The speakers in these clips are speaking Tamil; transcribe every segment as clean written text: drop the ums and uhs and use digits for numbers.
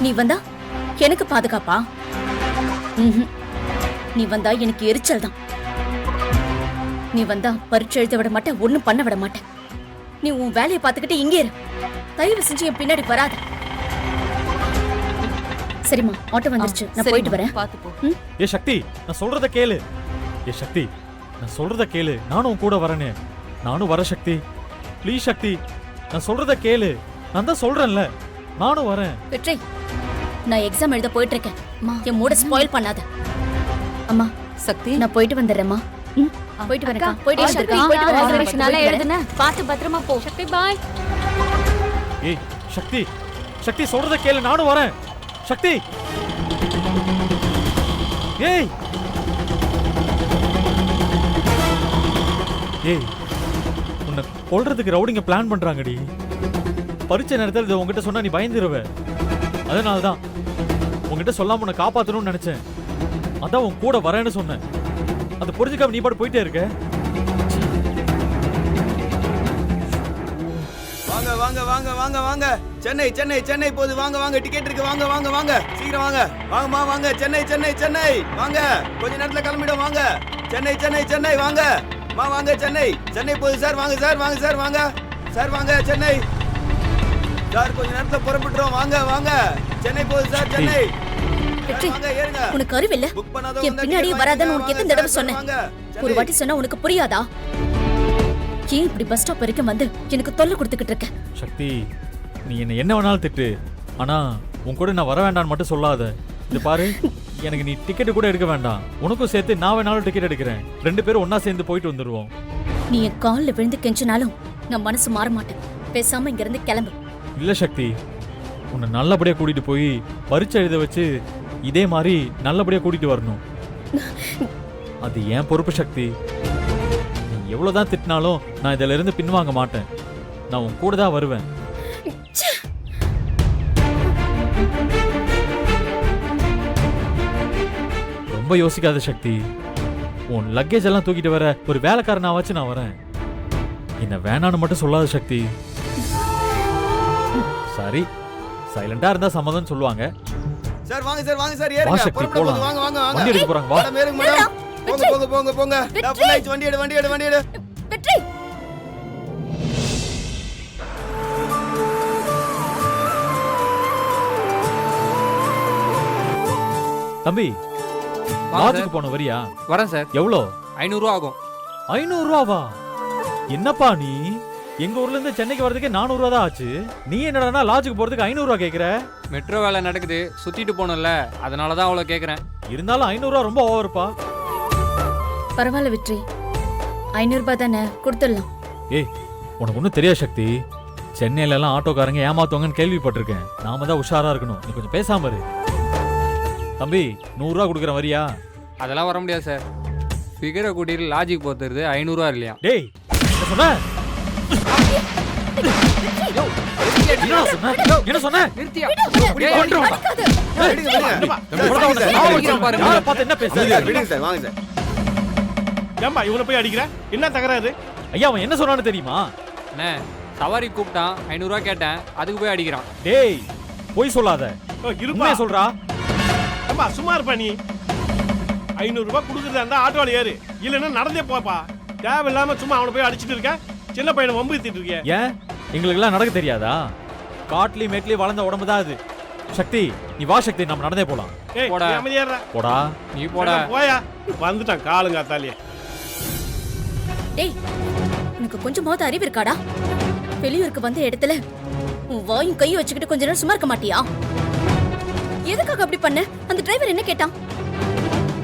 நீ வந்தா எனக்கு பாதுகாப்பா? நீ வந்தா எனக்கு எரிச்சல் தான். நீ வந்தா பரீட்சை எழுத விட மாட்டேன், ஒண்ணும் பண்ண விட மாட்டேன். நீ உன் வேலையை பார்த்துக்கிட்டு இங்கே இரு. தயவு செஞ்சு என் பின்னாடி வராத. சரிம்மா, ஆட்டோ வந்துருச்சு, நான் போயிட்டு வரேன். ஏ சக்தி, நான் சொல்றத கேளு. ஏ சக்தி, நான் சொல்றத கேளு. நானும் கூட வரனே. நானும் வர சக்தி. ப்ளீஸ் சக்தி, நான் சொல்றத கேளு. நான் தான் சொல்றேன்ல, நானும் வரேன். வெற்றி, நான் எக்ஸாம் எழுத போயிட்டு இருக்கேன். என் மூட ஸ்பாயில் பண்ணாத. அம்மா சக்தி, நான் போயிட்டு வந்துடுறேம்மா. போயிட்டு வரேன். போயிட்டு நல்லா எழுதுன, பார்த்து பத்திரமா போ. சக்தி பாய். ஏய் சக்தி, சக்தி சொல்றத கேளு, நானும் வரேன். சக்தி, ஏய் ஏய், உன்னை கொல்றதுக்கு ரவுடிங்க பிளான் பண்றாங்கடி. பரீட்சை நேரத்தில் இதை உங்ககிட்ட சொன்னா நீ பயந்துருவ. அதனாலதான் உங்ககிட்ட சொல்லாம உன்னை காப்பாத்தணும்னு நினைச்சேன். அதான் உன் கூட வரேன்னு சொன்னேன். அதை புரிஞ்சுக்காம நீ பாட்டு போயிட்டே இருக்க. வாங்க வாங்க வாங்க வாங்க வாங்க. சென்னை சென்னை சென்னை போகுது. வாங்க வாங்க, டிக்கெட் இருக்கு. வாங்க வாங்க வாங்க, சீக்கிரம் வாங்க. வாங்கம்மா வாங்க. சென்னை சென்னை சென்னை வாங்க. கொஞ்ச நேரத்துல கிளம்பிடும். வாங்க சென்னை சென்னை சென்னை வாங்க. வாங்க சென்னை சென்னை போகுது சார். வாங்க சார், வாங்க சார், வாங்க சார், வாங்க சென்னை சார். கொஞ்ச நேரத்துல புறப்பட்டுரும். வாங்க வாங்க, சென்னை போகுது சார். சென்னை. உனக்கு அறிவில்ல? என் பின்னாடியே வராதன்னு உனக்கு எத்தனை தடவை சொன்னேன்? ஒரு வாட்டி சொன்னா உனக்கு புரியாதா? ஏன் இப்படி பஸ் ஸ்டாப் வரைக்கும் வந்து எனக்கு தொல்லை கொடுத்துக்கிட்டு இருக்க? சக்தி, நீ என்ன வேணாலும் திட்டு, ஆனா உன் கூட நான் வர வேண்டாம்னு மட்டும் சொல்லாத. இது பாரு, எனக்கு நீ டிக்கெட் கூட எடுக்க வேண்டாம். உனக்கும் சேர்த்து நான் வேணாலும் டிக்கெட் எடுக்கிறேன். 2 பேரும் ஒன்னா சேர்ந்து போயிட்டு வந்துருவோம். நீ என் காலில் விழுந்து கெஞ்சினாலும் நான் மனசு மாற மாட்டேன். பேசாம இங்க இருந்து கிளம்பு. இல்ல சக்தி, உன்னை நல்லபடியா கூட்டிட்டு போய் பரீட்சை எழுத வச்சு இதே மாதிரி நல்லபடியா கூட்டிட்டு வரணும். அது என் பொறுப்பு சக்தி. நீ எவ்வளவுதான் திட்டினாலும் நான் இதுல இருந்து பின்வாங்க மாட்டேன். நான் உன் கூட தான் வருவேன். ரொம்ப யோசிக்காத சக்தி. உன் லக்கேஜ் எல்லாம் தூக்கிட்டு வர ஒரு வேலைக்காரனா வச்சு நான் வரேன். என்ன வேணான்னு மட்டும் சொல்லாத சக்தி. சரி, சைலண்டா இருந்தா சம்மதம் சொல்லுவாங்க. சார் வாங்க சார், வாங்க சார், ஏறுங்க. போலாம். வாங்க வாங்க வாங்க. வண்டி எடுக்க போறாங்க. வா மேடம், ஏறுங்க மேடம். போங்க போங்க போங்க போங்க. நான் ஃபுல் ஆயிச்சு. வண்டி எடு, வண்டி எடு, வண்டி எடு. வெற்றி, தம்பி, லாட்ஜுக்கு போன வரியா? வரேன் சார். எவ்வளோ? 500 ரூபா ஆகும். 500 ரூபாவா? என்னப்பா நீ, எங்க ஊர்ல இருந்து சென்னைக்கு வரதுக்கு 400 ரூபா தான் ஆச்சு. நீ என்னடா லாட்ஜுக்கு போறதுக்கு 500 ரூபா கேக்குற? மெட்ரோ வேலை நடக்குது, சுத்திட்டு போனல, அதனாலதான் அவ்வளவு கேக்குறேன். இருந்தாலும் 500 ரூபா ரொம்ப ஓவர்ப்பா. பரவாயில்ல வெற்றி, 500 ரூபாய் தானே, கொடுத்துடலாம். ஏய், உனக்கு ஒன்றும் தெரியாது சக்தி. சென்னையில எல்லாம் ஆட்டோக்காரங்க ஏமாத்துவாங்கன்னு கேள்விப்பட்டிருக்கேன். நாம தான் உஷாரா இருக்கணும். நீ கொஞ்சம் பேசாம இரு. தம்பி, 100 ரூபா கொடுக்குற வரியா? அதெல்லாம் வர முடியாது சார். ஃபிகரை கூட்டிட்டு லாஜிக் போத்துறது 500 ரூபா இல்லையா? டேய், என்ன சொன்ன? என்ன சொன்ன? நிறுத்தியா? என்ன பேச? விடுங்க சார், வாங்க சார். ஏம்பா இவனை போய் அடிக்கிற? என்ன தகராறு? ஐயா, அவன் என்ன சொன்னான்னு தெரியுமா? அண்ணே, சவாரி கூப்பிட்டான், 500 ரூபா கேட்டேன், அதுக்கு போய் அடிக்கிறான். டேய், போய் சொல்லாத. இருப்பா சொல்றா. ஏம்பா சும்மா இருப்பா நீ. 500 ரூபாய் கொடுக்குறதா இருந்தா ஆட்டோல ஏறு, இல்லைன்னா நடந்தே போப்பா. தேவையில்லாம சும்மா அவனை போய் அடிச்சுட்டு இருக்க. சின்ன பையனை வம்பு ஏத்திட்டு இருக்கிய. ஏன் எங்களுக்கு எல்லாம் நடக்க தெரியாதா? காட்லி மேட்லி வளர்ந்த உடம்பு தான் அது. சக்தி, நீ வா சக்தி, நம்ம நடந்தே போலாம். ஏய், போடா. அமைதியாடா. போடா. நீ போடா. போயா. வந்துட்டான் காலுங்காத்தாலே. டேய், உனக்கு கொஞ்சமாவது அறிவு இருக்காடா? வெளியூருக்கு வந்த இடத்துல உன் வாயும் கையும் வச்சுக்கிட்டு கொஞ்ச நேரம் சும்மா இருக்க மாட்டியா? எதுக்காக அப்படி பண்ண? அந்த டிரைவர் என்ன கேட்டான்?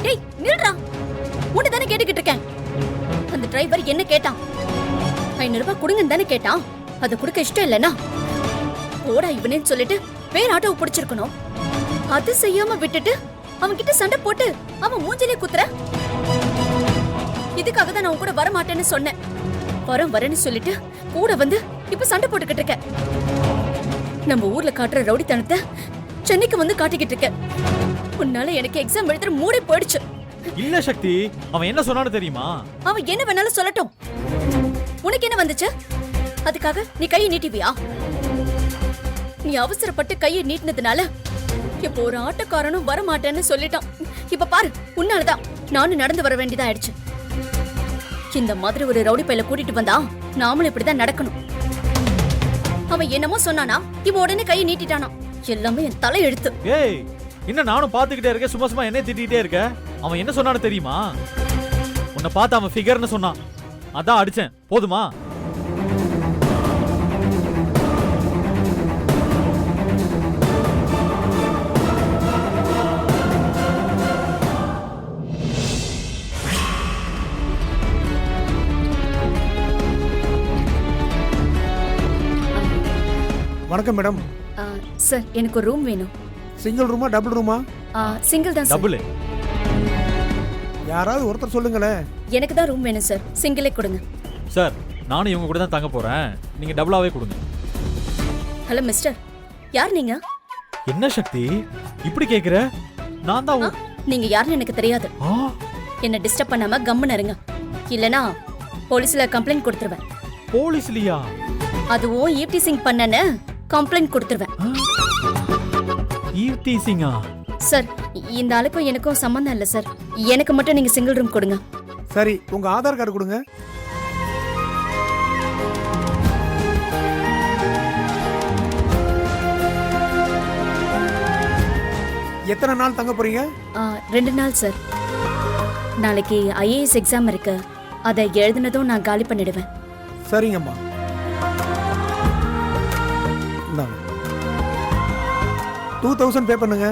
டேய் நில்றா, உன்னை தானே கேட்டுக்கிட்டு இருக்கேன். அந்த டிரைவர் என்ன கேட்டான்? 500 ரூபாய் கொடுங்கன்னு தானே கேட்டான். அதை கொடுக்க இஷ்டம் இல்லைன்னா போடா இவனேன்னு சொல்லிட்டு வேற ஆட்டோவை பிடிச்சிருக்கணும். அது செய்யாம விட்டுட்டு அவன் கிட்ட சண்டை போட்டு அவன் மூஞ்சிலே குத்துற. இதுக்காக தான் நான் உன் கூட வர மாட்டேன்னு சொன்னேன். வரேன்னு சொல்லிட்டு கூட வந்து இப்ப சண்டை போட்டுக்கிட்டு இருக்க. நம்ம ஊர்ல காட்டுற ரவுடித்தனத்தை சென்னைக்கு வந்து காட்டிக்கிட்டு இருக்க. உன்னால எனக்கு எக்ஸாம் எழுதுற மூடே போயிடுச்சு. இல்ல சக்தி, அவன் என்ன சொன்னான்னு தெரியுமா? அவன் என்ன வேணாலும் சொல்லட்டும். உனக்கு என்ன வந்துச்சு? அதுக்காக நீ கையை நீட்டிவியா? நீ அவசரப்பட்டு கையை நீட்டினதுனால இப்போ ஒரு ஆட்டோக்காரனும் வர மாட்டேன்னு சொல்லிட்டான். இப்ப பாரு, உன்னாலதான் நானும் நடந்து வர வேண்டியதா ஆயிடுச்சு. இந்த மாதிரி ஒரு ரவுடி பையில கூட்டிட்டு வந்தா நாமளும் இப்படிதான் நடக்கணும். அவன் என்னமோ சொன்னானா, இவன் உடனே கையை நீட்டிட்டானா. எல்லாமே என் தலை எழுத்து. ஏய், இன்னும் நானும் பாத்துக்கிட்டே இருக்கேன், சும்மா சும்மா என்ன திட்டிகிட்டே இருக்க? அவன் என்ன சொன்னான்னு தெரியுமா? உன்னை பார்த்து அவன் ஃபிகர்னு சொன்னான், அதான் அடிச்சேன். போதுமா? வணக்கம் மேடம். சார், எனக்கு ஒரு ரூம் வேணும். சிங்கிள் ரூமா டபுள் ரூமா? சிங்கிள் தான் சார். டபுள். யாராவது ஒருத்தர் சொல்லுங்களேன். எனக்கு தான் ரூம் வேணும் சார். சிங்கிளே கொடுங்க. சார், நானும் இவங்க கூட தான் தங்க போறேன், நீங்க டபுளாவே கொடுங்க. ஹலோ மிஸ்டர், யார் நீங்க? என்ன சக்தி இப்படி கேக்குற? நான் தான் நீங்க யாருன்னு எனக்கு தெரியாது. என்ன டிஸ்டர்ப் பண்ணாம கம்முன்னு இருங்க, இல்லனா போலீஸ்ல கம்ப்ளைண்ட் கொடுத்துருவேன். போலீஸ்லியா? அதுவும் ஈவ்டீசிங் பண்ணனு கம்ப்ளைண்ட் கொடுத்துருவேன். ஈவ்டீசிங்கா? சார், இந்த ஆளுக்கும் எனக்கும் சம்பந்தம் இல்ல சார். எனக்கு மட்டும் நீங்க சிங்கிள் ரூம் கொடுங்க. சரி, உங்க ஆதார் கார்டு கொடுங்க. எத்தனை நாள் தங்க போறீங்க? 2 நாள் சார். நாளைக்கு IAS எக்ஸாம் இருக்கு, அதை எழுதினதும் நான் காலி பண்ணிடுவேன். சரிங்கம்மா. இந்தாங்க. 2000 பே பண்ணுங்க.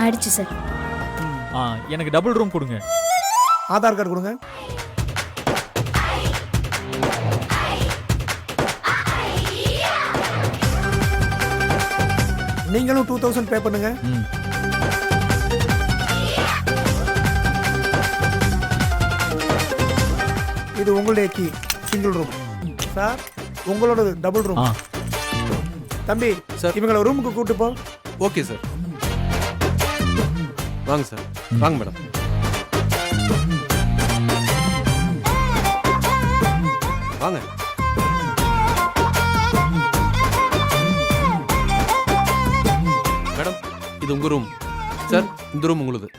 ஆயிடுச்சு சார். எனக்கு டபுள் ரூம் கொடுங்க. ஆதார் கார்டு கொடுங்க. நீங்களும் 2000 பே பண்ணுங்க. இது உங்களுடைய கீ, சிங்கிள் ரூம். சார், உங்களோட டபுள் ரூம். தம்பி சார், இவங்களை ரூமுக்கு கூட்டு போ. Okay sir. வாங்க சார், வாங்க மேடம். வாங்க. மேடம், இது உங்க ரூம். சார், இந்த ரூம் உங்களுது.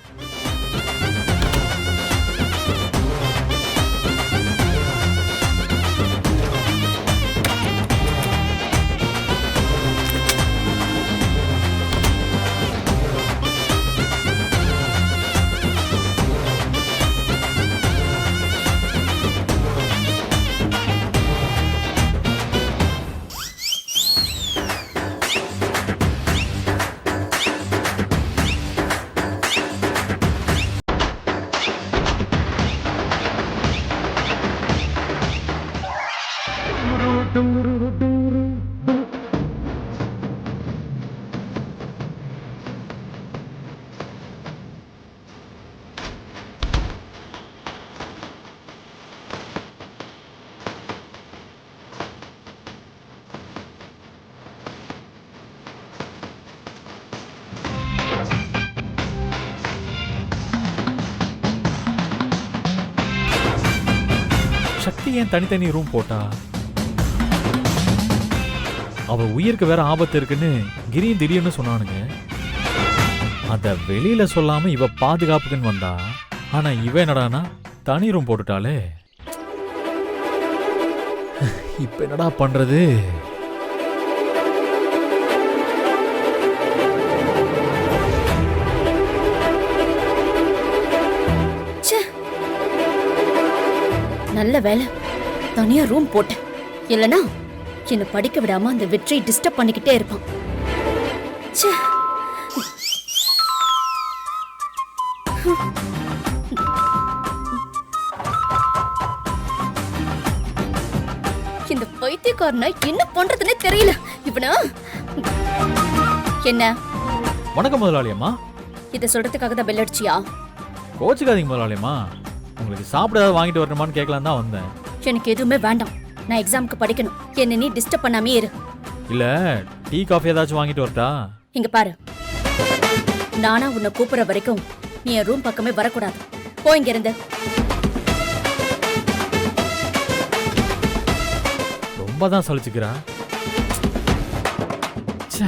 சக்தி ஏன் தனித்தனி ரூம் போட்டா? அவ உயிருக்கு வேற ஆபத்து இருக்குன்னு கிரியும் திடீர்னு சொன்னானுங்க. அத வெளியில சொல்லாம இவ பாதுகாப்புக்குன்னு வந்தா, ஆனா இவ என்னடானா தனி ரூம் போட்டுட்டாலே. இப்ப என்னடா பண்றது? நல்ல வேலை தனியா ரூம் போட்டேன், இல்லனா என்ன படிக்க விடாம அந்த வெற்றி டிஸ்டர்ப் பண்ணிக்கிட்டே இருப்பான். ச்சே. இந்த பைத்தியக்காரனை என்ன பண்றதுன்னே தெரியல. இவனா என்ன? வணக்கம் முதலாளி அம்மா. இத சொல்றதுக்காக தான் பெல் அடிச்சியா? கோச்சுக்காதீங்க முதலாளி அம்மா, உங்களுக்கு சாப்பிட ஏதாவது வாங்கிட்டு வரணுமான்னு கேட்கலாம் தான் வந்தேன். எனக்கு எதுவுமே வேண்டாம், நான் எக்ஸாமுக்கு படிக்கணும். என்ன நீ டிஸ்டர்ப் பண்ணாமே இரு. இல்ல டீ காஃபி ஏதாச்சும் வாங்கிட்டு வரட்டா? இங்க பாரு, நானா உன்னை கூப்பிடுற வரைக்கும் நீ என் ரூம் பக்கமே வரக்கூடாது. போ இங்க இருந்து. ரொம்ப ரொம்ப தான் சலிச்சுக்கிறா. ச்சே.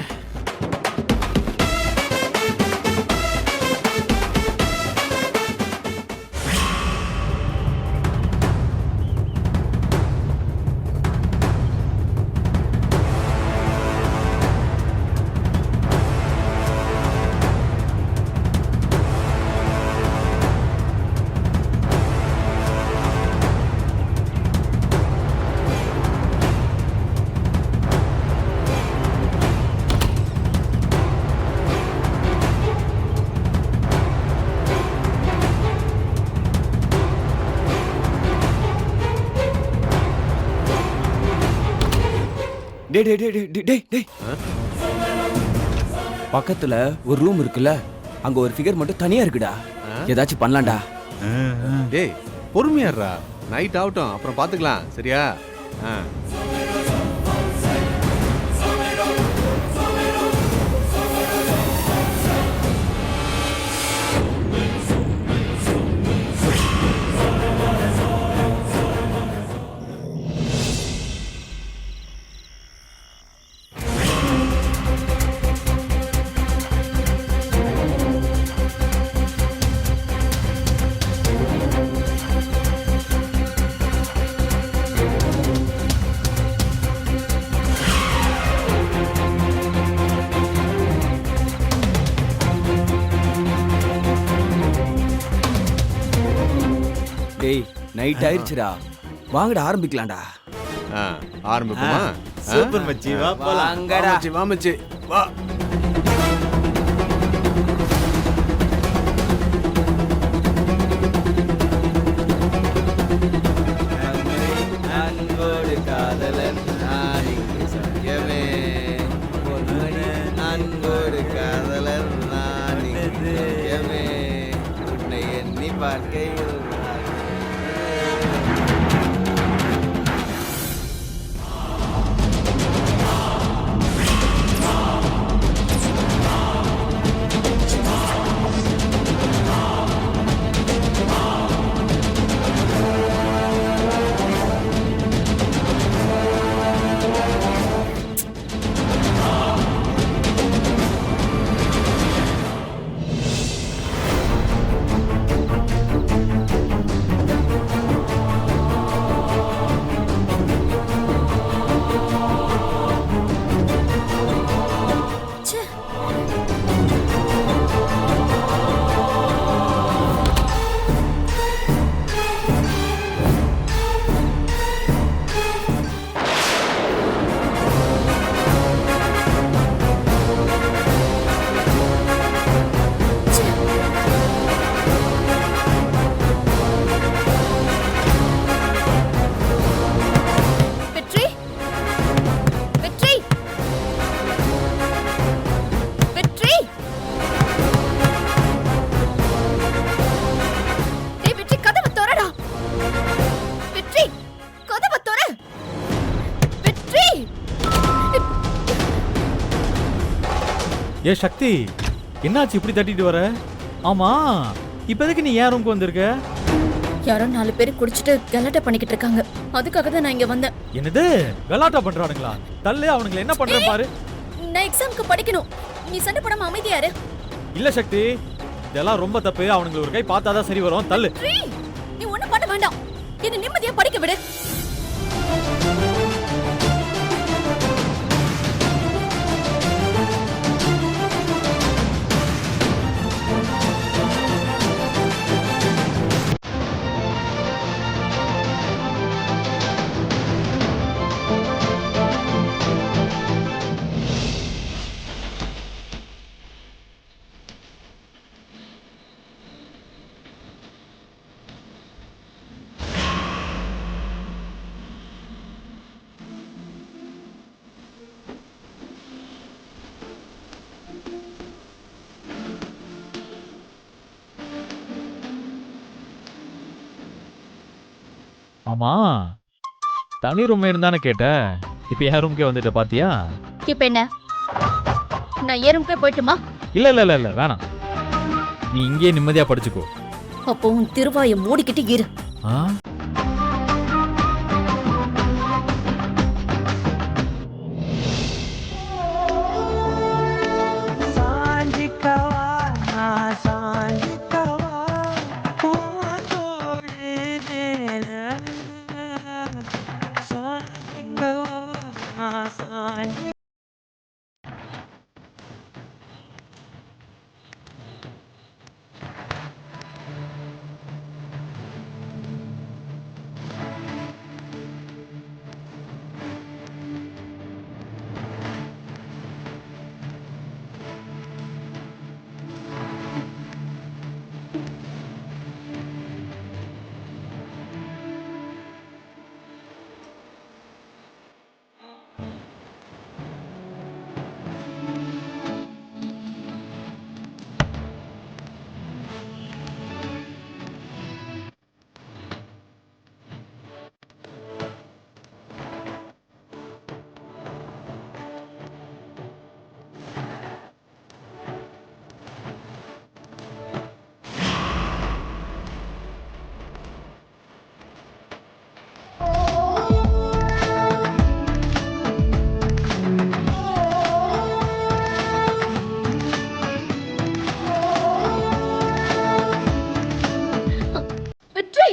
டேய் டேய் டேய் டேய் டேய் டேய் பக்கத்துல ஒரு ரூம் இருக்குல்ல, அங்க ஒரு ஃபிகர் மட்டும் தனியா இருக்குடா. ஏதாச்சும் பண்ணலாம்டா. டேய் பொறுமையாடுறா, நைட் ஆகட்டும், அப்புறம் பார்த்துக்கலாம். சரியா? ஆ. டேய் நைட் ஆயிடுச்சுடா, வாங்கடா ஆரம்பிக்கலாம்டா. ஆ, ஆரம்பிப்போமா? சூப்பர் மச்சி, வா போலாம். வாங்கடா. வா மச்சி, வா. அன்போடு காதலன் நான் இங்கு சத்தியமே. அன்போடு காதலன் நான் இங்கு சத்தியமே. உன்னை எண்ணி பார்க்கையில் ஏ சக்தி, என்னாச்சு இப்படி தட்டிட்டு வர? ஆமா, இப்ப எதுக்கு நீ ஏன் ரூமுக்கு வந்திருக்க? யாரோ 4 பேர் குடிச்சிட்டு கலாட்டா பண்ணிக்கிட்டு இருக்காங்க, அதுக்காக தான் நான் இங்க வந்தேன். என்னது கலாட்டா பண்றானுங்களா? தள்ளு, அவனுங்களை என்ன பண்ற பாரு. நான் எக்ஸாம்க்கு படிக்கணும், நீ சண்டை போடாம அமைதியா இரு. இல்ல சக்தி, இதெல்லாம் ரொம்ப தப்பு. அவனுங்களை ஒரு கை பார்த்தாதான் சரி வரும். தள்ளு. நீ ஒண்ணும் பண்ண வேண்டாம், என்ன நிம்மதியா படிக்க விடு. ஆமா, தனி ரூம் இருந்தானே கேட்ட, இப்ப என் ரூம்க்கே வந்துட்ட பாத்தியா? இப்ப என்ன, நான் ஏன் ரூம்க்கே போயிட்டுமா? இல்ல இல்ல இல்ல இல்ல வேணாம், நீ இங்கே நிம்மதியா படிச்சுக்கோ. அப்போ உன் திருவாயை மூடிக்கிட்டு இரு. ஆ? வெற்றி!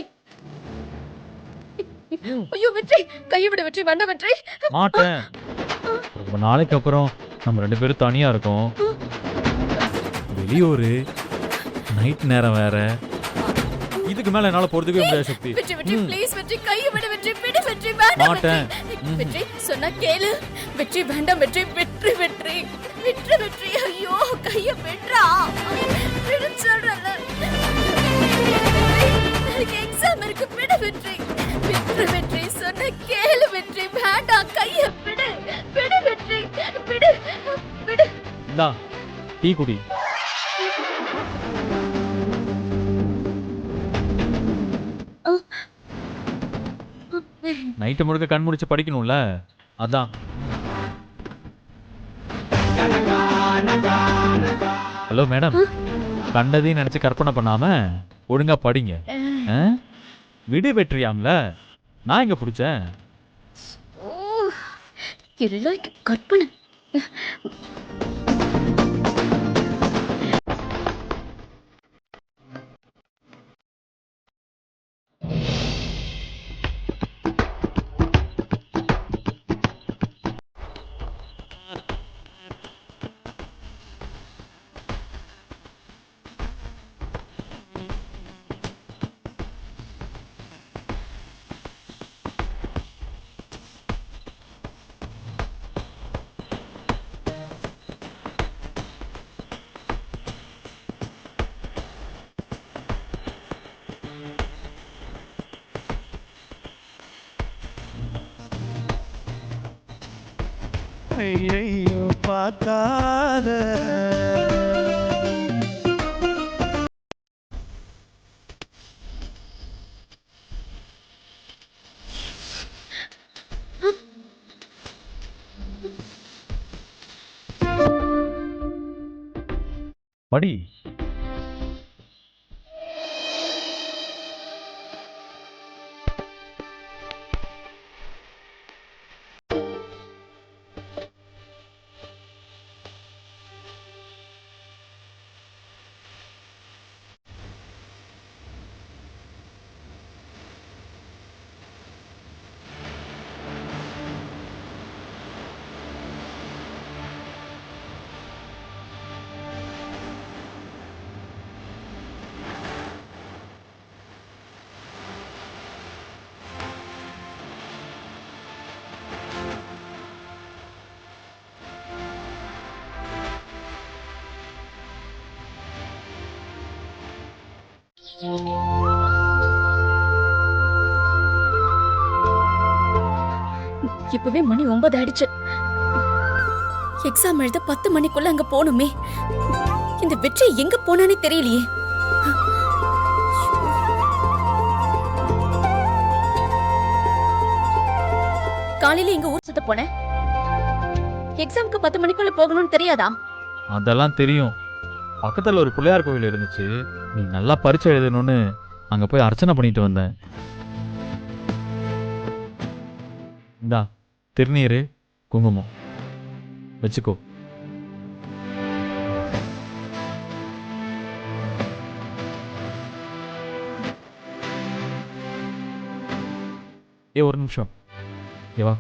ஐயோ வெற்றி, கையை விட வெற்றி, வேண்டாம் வெற்றி. மாட்டேன். ரொம்ப நாளைக்கு அப்புறம் நம்ம 2 பேரும் தனியா இருக்கோம். வெளியூரு, நைட் நேரம் வேற. இதுக்கு மேல என்னால பொறுத்துக்கவே முடியாது சக்தி. வெற்றி வெற்றி ப்ளீஸ் வெற்றி, கையை விட வெற்றி, விடு வெற்றி, வேண்டாம் மாட்டேன். வெற்றி. வெற்றி சொன்னா கேளு. வெற்றி வேண்டாம் வெற்றி, வெற்றி வெற்றி, வெற்றி வெற்றி. ஐயோ கையை விடுறா, விடு சொல்றல. எனக்கு எக்ஸாம் இருக்கு, விடு வெற்றி. வெற்றி வெற்றி சொன்னா கேளு வெற்றி, வேண்டாம் கையை விடு, விடு வெற்றி, விடு விடு. இந்தா டீ குடி. நைட்டு முழுக்க கண் முடிச்சு படிக்கணும்ல, அதான். ஹலோ மேடம், கண்டதையும் நினைச்சு கற்பனை பண்ணாம ஒழுங்கா படிங்க. விடு வெற்றியாம்ல, நான் எங்க பிடிச்சேன். ஓ எல்லாம் கற்பனை. ஐயையோ பார்க்காத படி. இப்பவே மணி 9 ஆயிடுச்சு. எக்ஸாம் எழுத 10 மணிக்குள்ள அங்க போகணுமே. இந்த வெற்றி எங்க போனானே தெரியலையே. காலையில எங்க ஊர் சுத்த போனேன். எக்ஸாம்க்கு 10 மணிக்குள்ள போகணும்னு தெரியாதா? அதெல்லாம் தெரியும். பக்கத்துல ஒரு பிள்ளையார் கோவில் இருந்துச்சு, நீ நல்லா பரீட்சை எழுதணும்னு அங்க போய் அர்ச்சனை பண்ணிட்டு வந்தேன். இந்தா திருநீர், குங்குமம் வச்சுக்கோ. ஒரு நிமிஷம், வா.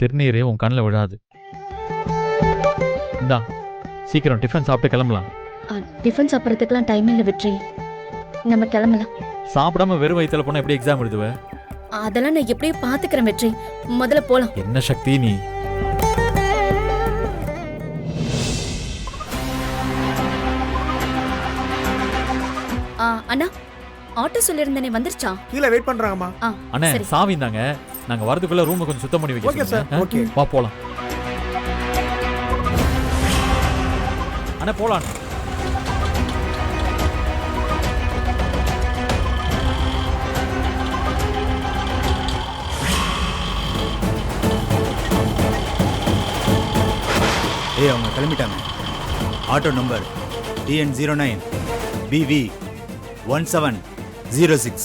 திருநீரே உன் கண்ணில் விழாது. இந்தா சீக்கிரம் டிஃபன் சாப்பிட்டு கிளம்பலாம். டிஃபன் சாப்பிட்றதுக்கெல்லாம் டைம் இல்லை வெற்றி, நம்ம கிளம்பலாம். சாப்பிடாம வெறும் வயிற்றுல போனால் எப்படி எக்ஸாம் எழுதுவ? அதெல்லாம் நான் எப்படியும் பார்த்துக்கிறேன் வெற்றி, முதல்ல போலாம். என்ன சக்தி நீ? அண்ணா, ஆட்டோ சொல்லியிருந்தேனே வந்துருச்சா? கீழே வெயிட் பண்றாங்கம்மா. அண்ணே சரி. சாவி இருந்தாங்க, நாங்க வரதுக்குள்ள ரூமை கொஞ்சம் சுத்தம் பண்ணி வைக்க ஓகே சார், சொல்லுங்க. ஓகே. வா போலாம். அண்ணே போலாம். ஏய் அவங்க கிளம்பிட்டாங்க. Auto number TN09 BV 1706.